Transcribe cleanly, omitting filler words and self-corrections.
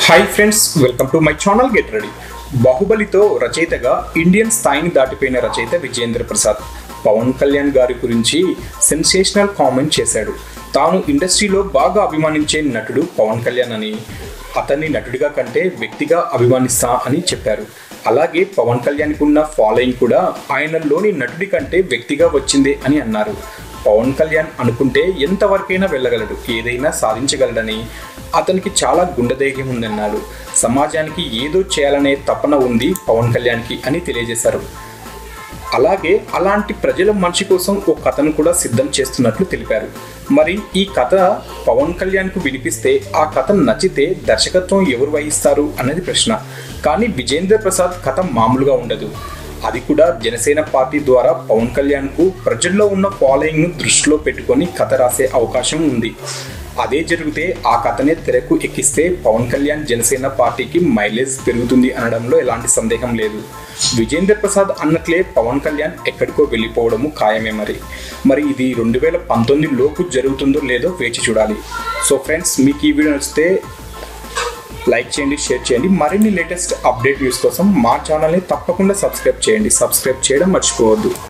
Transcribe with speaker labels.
Speaker 1: Hi friends, welcome to my channel get ready. బాహుబలితో రచయితగా Indian స్థాయిని దాటిపోయిన రచయిత విజయేంద్ర ప్రసాద్ పవన్ కళ్యాణ్ గారి గురించి సెన్సేషనల్ కామెంట్ చేశాడు. తాను ఇండస్ట్రీలో బాగా అభిమానించే నటుడు పవన్ కళ్యాణ్ అని, అతన్ని నటుడిగా కంటే వ్యక్తిగా అభిమానిస్తా అని చెప్పారు. అలాగే పవన్ కళ్యాణ్కి ఉన్న ఫాలోయింగ్ కూడా ఆయనలోని నటుడి కంటే వ్యక్తిగా వచ్చిందే అని అన్నారు. పవన్ కళ్యాణ్ అనుకుంటే ఎంతవరకైనా వెళ్ళగలడు, ఏదైనా సాధించగలడని, అతనికి చాలా గుండె ధైర్యం ఉందన్నారు. సమాజానికి ఏదో చేయాలనే తపన ఉంది పవన్ కళ్యాణ్కి అని తెలియజేశారు. అలాగే అలాంటి ప్రజల మనిషి కోసం ఓ కథను కూడా సిద్ధం చేస్తున్నట్లు తెలిపారు. మరి ఈ కథ పవన్ కళ్యాణ్కు వినిపిస్తే ఆ కథ నచ్చితే దర్శకత్వం ఎవరు వహిస్తారు అన్నది ప్రశ్న. కానీ విజయేంద్ర ప్రసాద్ కథ మామూలుగా ఉండదు. అది కూడా జనసేన పార్టీ ద్వారా పవన్ కళ్యాణ్కు ప్రజల్లో ఉన్న ఫాలోయింగ్ను దృష్టిలో పెట్టుకొని కథ రాసే అవకాశం ఉంది. అదే జరిగితే ఆ కథనే తెరకు ఎక్కిస్తే పవన్ కళ్యాణ్ జనసేన పార్టీకి మైలేజ్ పెరుగుతుంది అనడంలో ఎలాంటి సందేహం లేదు. విజయేంద్ర ప్రసాద్ అన్నట్లే పవన్ కళ్యాణ్ ఎక్కడికో వెళ్ళిపోవడము ఖాయమే. మరి ఇది 2019 లోపు జరుగుతుందో లేదో వేచి చూడాలి. సో ఫ్రెండ్స్, మీకు ఈ వీడియో నచ్చితే లైక్ చేయండి, షేర్ చేయండి. మరిన్ని లేటెస్ట్ అప్డేట్ న్యూస్ కోసం మా ఛానల్ని తప్పకుండా సబ్స్క్రైబ్ చేయండి. సబ్స్క్రైబ్ చేయడం మర్చిపోవద్దు.